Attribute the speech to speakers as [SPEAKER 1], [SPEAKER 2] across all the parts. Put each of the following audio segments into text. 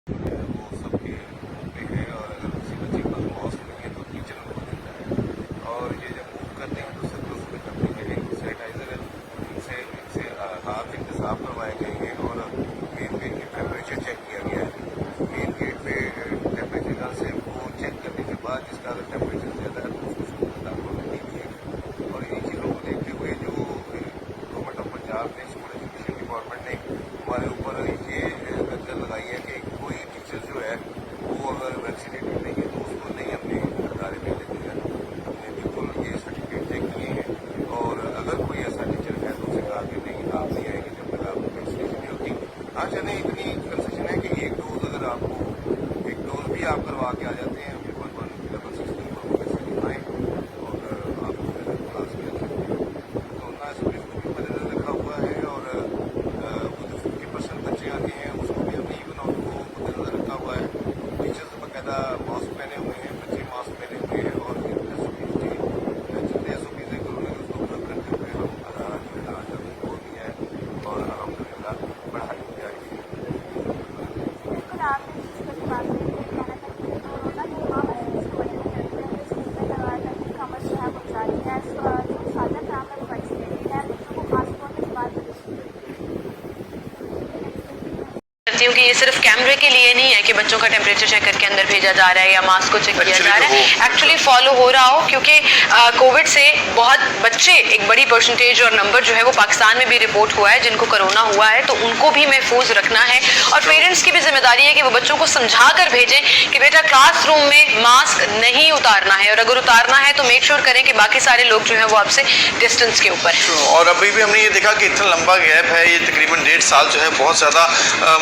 [SPEAKER 1] वो सबके पे है और अगर किसी बच्चे के पास मास्क नहीं है तो टीचर उनको देता है। और ये जब मूव करते हैं तो सर्कल्स में करने के लिए सैनिटाइजर इनसे हाथ इनके साफ करवाए गए हैं और मेन गेट के टेम्परेचर चेक किया गया है। मेन गेट पे टेम्परेचर गन से वो चेक करने के बाद जिसका अगर टेम्परेचर ज़्यादा है तो उसको स्कूल में दाखिल होने नहीं दिएगा। और इन्हीं चीज़ों को देखते हुए जो गवर्नमेंट ऑफ पंजाब ने स्कूल एजुकेशन डिपार्टमेंट ने हमारे ऊपर ये गद्दर लगाई है कि कोई टीचर जो है वो अगर वैक्सीनेटेड नहीं है तो उसको नहीं अपने अदारे में लेंगे। हमने बिल्कुल ये सर्टिफिकेट चेक किए हैं और अगर कोई ऐसा टीचर है तो उसे कहा कि नहीं आप नहीं आएंगे जब तक आपको वैक्सीनेशन नहीं होती। हाँ चलें इतनी कंसेशन है कि एक डोज अगर आपको एक डोज भी आप करवा के आ जाते हैं फिर 1166 पर वो वैसे दिखाएँ और आप क्लास में आ सकते हैं। कोरोना एसओपीज़ को भी मद्देनजर रखा हुआ है और वो जो 50% बच्चे आते हैं उसको भी हमने इवन आउट को मद्देनजर रखा हुआ है। टीचर्स बाकायदा मास्क पहने हुए हैं, बच्चे मास्क पहने हुए हैं और जितने एसओपीज़ है कोरोना के उसको ऑब्जर्व करते हुए हम अदारा जो है आज हमने खोल दिया है और अल्हम्दुलिल्लाह पढ़ाई जारी है।
[SPEAKER 2] बिल्कुल आपने जिस पर बात की कहना था कि कोरोना के तमाम एस्पेक्ट्स को मद्देनजर रखते हुए स्कूल में तालीम का अमल जो है वो जारी है। जो साझा काम है वो वैक्सीनेटेड है, बच्चों को खास तौर पर इस बात
[SPEAKER 3] करती हूँ कि ये सिर्फ कैमरे के लिए नहीं है कि बच्चों का टेम्परेचर चेक करके अंदर भेजा जा रहा है या मास्क को चेक किया जा रहा है, एक्चुअली फॉलो हो रहा हो, क्योंकि कोविड से बहुत बच्चे एक बड़ी परसेंटेज और नंबर जो है वो पाकिस्तान में भी रिपोर्ट हुआ है जिनको कोरोना हुआ है, तो उनको भी महफूज रखना है और पेरेंट्स की भी जिम्मेदारी है कि वो बच्चों को समझा कर भेजें कि बेटा क्लासरूम में मास्क नहीं उतारना है और अगर उतारना है तो मेक श्योर करें कि बाकी सारे लोग जो है वो आपसे डिस्टेंस के ऊपर है।
[SPEAKER 4] और अभी भी हमने ये देखा कि इतना लंबा गैप है, ये तकरीबन 1.5 साल जो है बहुत ज़्यादा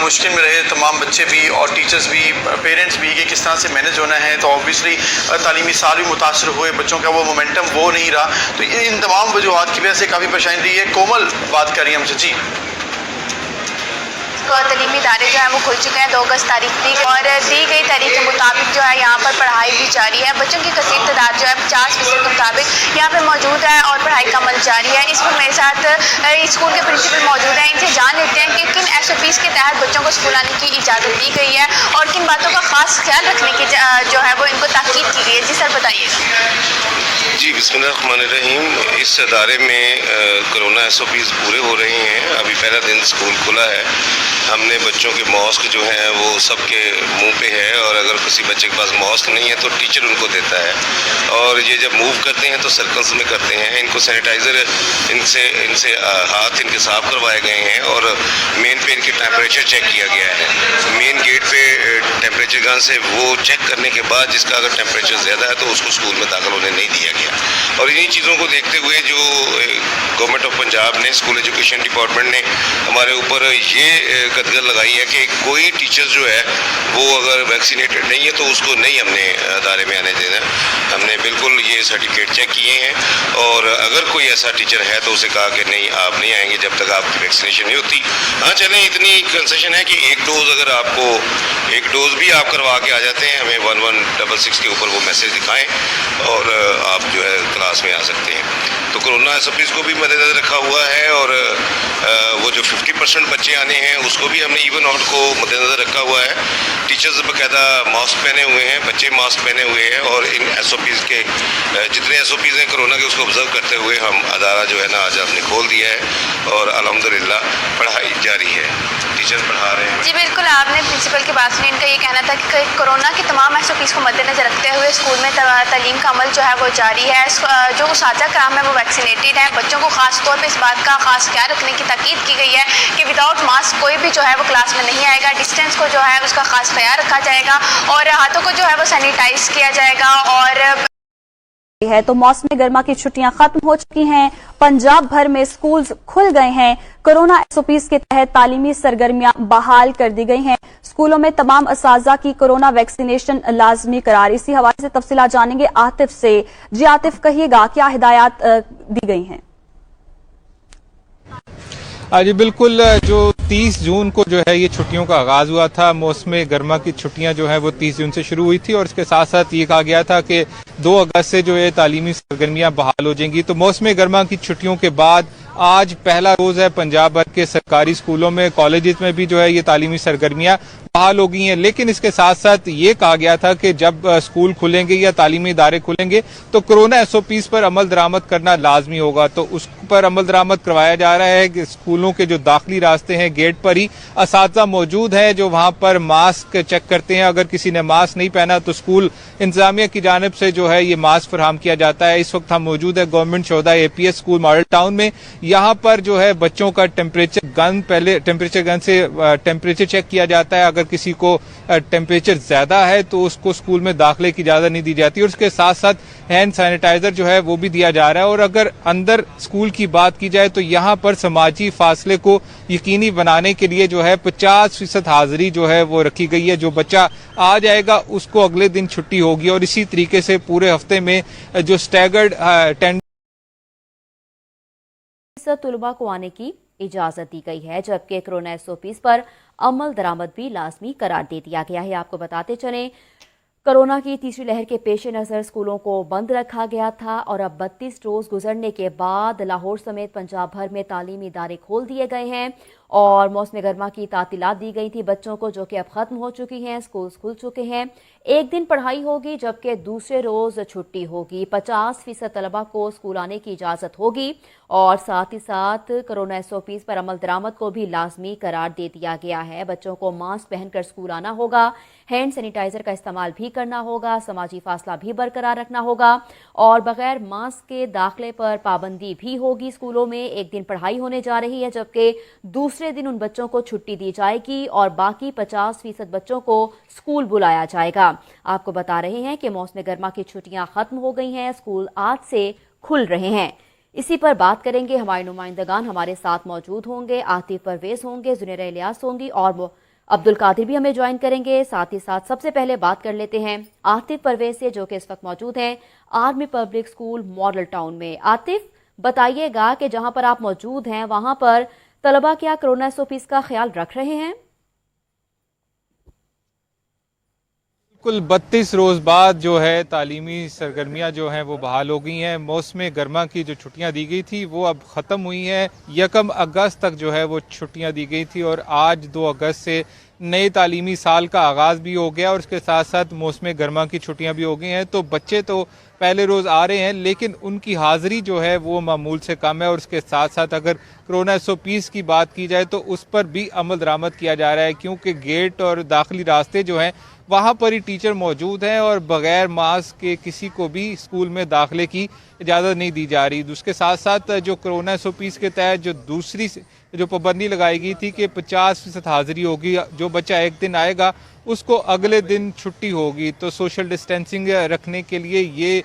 [SPEAKER 4] मुश्किल में रहे तमाम बच्चे भी और टीचर्स भी, पेरेंट्स भी कि किस तरह से मैनेज होना है। तो ऑब्वियसली तालीमी साल भी मुतासर हुए, बच्चों का वो मोमेंटम वो नहीं रहा, तो इन तमाम वजूहत की वजह से काफ़ी परेशानी रही है। कोमल बात करिए हमसे जी।
[SPEAKER 2] तलीमी इदारे जो है वो खुल चुके हैं 2 अगस्त तारीख थी और दी गई तारीख के मुताबिक जो है यहाँ पर पढ़ाई भी जारी है। बच्चों की कसीर तादाद जो है 50% के मुताबिक यहाँ पे मौजूद है और पढ़ाई का अमल जारी है। इस वक्त मेरे साथ स्कूल के प्रिंसिपल मौजूद हैं, इनसे जान लेते हैं कि किन एसओपीज़ के तहत बच्चों को स्कूल आने की इजाज़त दी गई है और किन बातों का खास ख्याल रखने की जो है वो इनको ताकीद की गई है। जी सर बताइएगा।
[SPEAKER 1] जी बिस्मिल्लाहिर्रहमानिर्रहीम। इस अदारे में कोरोना एसओपीज़ पूरे हो रहे हैं। अभी पहला दिन स्कूल खुला है, हमने बच्चों के मास्क जो हैं वो सबके मुंह पे है और अगर किसी बच्चे के पास मास्क नहीं है तो टीचर उनको देता है। और ये जब मूव करते हैं तो सर्कल्स में करते हैं, इनको सैनिटाइज़र इनसे हाथ इनके साफ करवाए गए हैं और मेन पे इनके टेम्परेचर चेक किया गया है। मेन गेट पे टेम्परेचर गन से वो चेक करने के बाद जिसका अगर टेम्परेचर ज़्यादा है तो उसको स्कूल में दाखिल होने नहीं दिया गया। और इन्हीं चीज़ों को देखते हुए जो गवर्नमेंट ऑफ पंजाब ने स्कूल एजुकेशन डिपार्टमेंट ने हमारे ऊपर ये गद्दर लगाई है कि कोई टीचर जो है वो अगर वैक्सीनेटेड नहीं है तो उसको नहीं हमने अदारे में आने देना। हमने बिल्कुल ये सर्टिफिकेट चेक किए हैं और अगर कोई ऐसा टीचर है तो उसे कहा कि नहीं आप नहीं आएंगे जब तक आपकी वैक्सीनेशन नहीं होती। हाँ चलें इतनी कंसेशन है कि एक डोज अगर आपको एक डोज भी आप करवा के आ जाते हैं, हमें 1166 के ऊपर वो मैसेज दिखाएं और आप जो है क्लास में आ सकते हैं। तो कोरोना एसओपीज़ को भी मद्देनजर रखा हुआ है और वो जो 50% बच्चे आने हैं उसको भी हमने इवन आउट को मद्देनजर रखा हुआ है। टीचर्स बाकायदा मास्क पहने हुए हैं, बच्चे मास्क पहने हुए हैं और इन एसओपीज़ के जितने एसओपीज़ हैं कोरोना के उसको ऑब्जर्व करते हुए हम अदारा जो है ना आज हमने खोल दिया है और अल्हम्दुलिल्लाह पढ़ाई जारी है, टीचर्स पढ़ा रहे हैं।
[SPEAKER 2] जी बिल्कुल आपने प्रिंसिपल की बात सुनी। इनका ये कहना था कि कोरोना की तमाम एसओपीज़ को मद्देनजर रखते हुए स्कूल में तालीम का अमल जो है वो जारी है। जो साझा काम है वो वैक्सीनेटेड है। बच्चों को खास तौर पे इस बात का खास ख्याल रखने की ताकीद की गई है कि विदाउट मास्क कोई भी जो है वो क्लास में नहीं आएगा। डिस्टेंस को जो है उसका खास ख्याल रखा जाएगा और हाथों को जो है वो सैनिटाइज किया जाएगा। और
[SPEAKER 5] है तो मौसम गर्मा की छुट्टियां खत्म हो चुकी हैं, पंजाब भर में स्कूल्स खुल गए हैं। कोरोना एसओपीज़ के तहत तालीमी सरगर्मियां बहाल कर दी गई हैं। स्कूलों में तमाम असातिज़ा की कोरोना वैक्सीनेशन लाजमी करार। इसी हवाले से तफसीलात जानेंगे आतिफ से। जी आतिफ कहिएगा क्या हिदायत दी गई हैं?
[SPEAKER 6] जी बिल्कुल, जो 30 जून को जो है ये छुट्टियों का आगाज हुआ था, मौसम गर्मा की छुट्टियां जो है वो 30 जून से शुरू हुई थी और इसके साथ साथ ये कहा गया था कि 2 अगस्त से जो है तालीमी सरगर्मियां बहाल हो जाएंगी। तो मौसम गर्मा की छुट्टियों के बाद आज पहला रोज है पंजाब भर के सरकारी स्कूलों में, कॉलेजेस में भी जो है ये तालीमी सरगर्मियां बहाल हो गई हैं, लेकिन इसके साथ साथ ये कहा गया था कि जब स्कूल खुलेंगे या तालीमी इदारे खुलेंगे तो कोरोना एसओपीज पर अमल दरामद करना लाजमी होगा। तो उस पर अमल दरामद करवाया जा रहा है कि स्कूलों के जो दाखिली रास्ते हैं गेट पर ही असातिज़ा मौजूद है जो वहां पर मास्क चेक करते हैं। अगर किसी ने मास्क नहीं पहना तो स्कूल इंतजामिया की जानिब से जो है ये मास्क फराहम किया जाता है। इस वक्त हम मौजूद है गवर्नमेंट शोधा एपीएस स्कूल मॉडल टाउन में। यहाँ पर जो है बच्चों का टेम्परेचर गन से टेम्परेचर चेक किया जाता है। अगर किसी को टेम्परेचर ज्यादा है तो उसको स्कूल में दाखिले की इजाजत नहीं दी जाती और उसके साथ साथ हैंड सैनिटाइजर जो है वो भी दिया जा रहा है। और अगर अंदर स्कूल की बात की जाए तो यहाँ पर समाजी फासले को यकीनी बनाने के लिए जो है 50% हाजिरी जो है वो रखी गई है। जो बच्चा आ जाएगा उसको अगले दिन छुट्टी होगी और इसी तरीके से पूरे हफ्ते में जो स्टैगर्ड
[SPEAKER 7] तलबा को आने की इजाजत दी गई है, जबकि कोरोना एसओपीज पर अमल दरामद भी लाजमी करार दे दिया गया है। आपको बताते चलें, कोरोना की तीसरी लहर के पेश नज़र स्कूलों को बंद रखा गया था और अब 32 रोज गुजरने के बाद लाहौर समेत पंजाब भर में तालीमी इदारे खोल दिए गए हैं और मौसम गर्मा की तातीलात दी गई थी बच्चों को, जो कि अब खत्म हो चुकी हैं। स्कूल खुल चुके हैं। एक दिन पढ़ाई होगी जबकि दूसरे रोज छुट्टी होगी। 50% तलबा को स्कूल आने की इजाजत होगी और साथ ही साथ कोरोना एसओपीज पर अमल दरामद को भी लाजमी करार दे दिया गया है। बच्चों को मास्क पहनकर स्कूल आना होगा, हैंड सैनिटाइजर का इस्तेमाल भी करना होगा, समाजी फासला भी बरकरार रखना होगा और बगैर मास्क के दाखिले पर पाबंदी भी होगी। स्कूलों में एक दिन पढ़ाई होने जा रही है जबकि दूसरे दिन उन बच्चों को छुट्टी दी जाएगी और बाकी 50% बच्चों को स्कूल बुलाया जाएगा। आपको बता रहे हैं कि मौसम गर्मा की छुट्टियां खत्म हो गई हैं, स्कूल आज से खुल रहे हैं। इसी पर बात करेंगे, हमारे नुमाइंदगान हमारे साथ मौजूद होंगे। आतिफ परवेज होंगे, जुनेरा इलियास होंगी और अब्दुल कादिर भी हमें ज्वाइन करेंगे। साथ ही साथ सबसे पहले बात कर लेते हैं आतिफ परवेज से, जो कि इस वक्त मौजूद हैं army public school model town में। आतिफ, बताइएगा कि जहां पर आप मौजूद हैं वहां पर तलबा क्या कोरोना एसओपीज का ख्याल रख रहे हैं?
[SPEAKER 6] कुल 32 रोज बाद जो है तालीमी सरगर्मियां जो हैं वो बहाल हो गई हैं। मौसम गर्मा की जो छुट्टियां दी गई थी वो अब ख़त्म हुई हैं। 1 अगस्त तक जो है वो छुट्टियां दी गई थी और आज 2 अगस्त से नए तालीमी साल का आगाज़ भी हो गया और उसके साथ साथ मौसम गर्मा की छुट्टियां भी हो गई हैं। तो बच्चे तो पहले रोज़ आ रहे हैं लेकिन उनकी हाज़िरी जो है वो मामूल से कम है और उसके साथ साथ अगर कोरोना एसओपीज़ की बात की जाए तो उस पर भी अमल दरामद किया जा रहा है, क्योंकि गेट और दाखिली रास्ते जो हैं वहाँ पर ही टीचर मौजूद हैं और बगैर मास्क के किसी को भी स्कूल में दाखिले की इजाज़त नहीं दी जा रही। उसके साथ साथ जो कोरोना एसओपीज़ के तहत जो दूसरी जो पाबंदी लगाई गई थी कि 50% हाजिरी होगी, जो बच्चा एक दिन आएगा उसको अगले दिन छुट्टी होगी। तो सोशल डिस्टेंसिंग रखने के लिए ये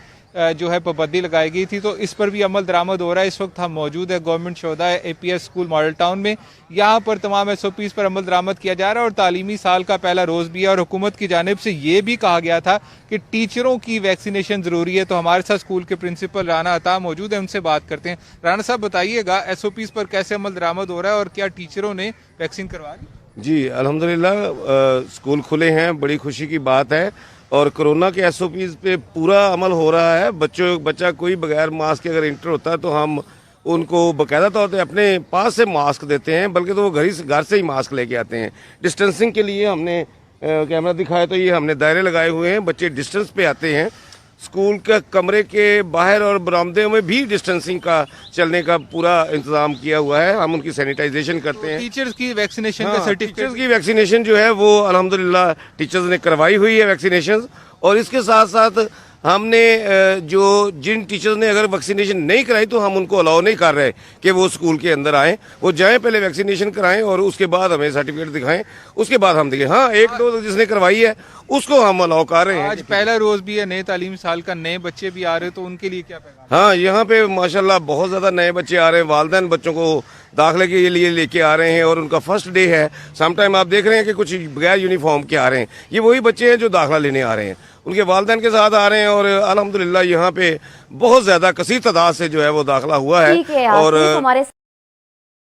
[SPEAKER 6] जो है पाबंदी लगाई गई थी, तो इस पर भी अमल दरामद हो रहा है। इस वक्त हम मौजूद है गवर्नमेंट शोधा एपीएस स्कूल मॉडल टाउन में। यहाँ पर तमाम एसओपीज़ पर अमल दरामद किया जा रहा है और तालीमी साल का पहला रोज़ भी है और हुकूमत की जानिब से ये भी कहा गया था कि टीचरों की वैक्सीनेशन ज़रूरी है। तो हमारे साथ स्कूल के प्रिंसिपल राना अता मौजूद है, उनसे बात करते हैं। राना साहब, बताइएगा एसओपीज़ पर कैसे अमल दरामद हो रहा है और क्या टीचरों ने वैक्सीन करवा ली?
[SPEAKER 1] जी अल्हम्दुलिल्लाह स्कूल खुले हैं, बड़ी खुशी की बात है और कोरोना के एसओपीज़ पे पूरा अमल हो रहा है। बच्चा कोई बगैर मास्क के अगर इंटर होता है तो हम उनको बाकायदा तौर पे अपने पास से मास्क देते हैं, बल्कि तो वो घर से ही मास्क लेके आते हैं। डिस्टेंसिंग के लिए हमने कैमरा दिखाया तो ये हमने दायरे लगाए हुए हैं, बच्चे डिस्टेंस पे आते हैं। स्कूल के कमरे के बाहर और बरामदे में भी डिस्टेंसिंग का चलने का पूरा इंतजाम किया हुआ है। हम उनकी सैनिटाइजेशन करते हैं।
[SPEAKER 6] टीचर्स की वैक्सीनेशन का सर्टिफिकेट,
[SPEAKER 1] टीचर्स की वैक्सीनेशन जो है वो अल्हम्दुलिल्लाह टीचर्स ने करवाई हुई है वैक्सीनेशन। और इसके साथ साथ हमने जिन टीचर्स ने अगर वैक्सीनेशन नहीं कराई तो हम उनको अलाउ नहीं कर रहे कि वो स्कूल के अंदर आएँ। वो जाएं, पहले वैक्सीनेशन कराएं और उसके बाद हमें सर्टिफिकेट दिखाएं, उसके बाद हम देखें। हाँ, 1 डोज जिसने करवाई है उसको हम अलाउ कर रहे हैं।
[SPEAKER 6] आज पहला रोज भी है नए तालीमी साल का, नए बच्चे भी आ रहे हैं, तो उनके लिए क्या पैगाम?
[SPEAKER 1] हाँ, यहाँ पे माशाल्लाह बहुत ज़्यादा नए बच्चे आ रहे हैं। वालिदैन बच्चों को दाखिले के लिए लेके आ रहे हैं और उनका फर्स्ट डे है। समटाइम आप देख रहे हैं कि कुछ बगैर यूनिफॉर्म के आ रहे हैं। ये वही बच्चे हैं जो दाखिला लेने आ रहे हैं, उनके वालिदैन के साथ आ रहे हैं और अल्हम्दुलिल्लाह यहाँ पे बहुत ज़्यादा कसीर तादाद से जो है वो दाखिला हुआ है।
[SPEAKER 7] और हमारे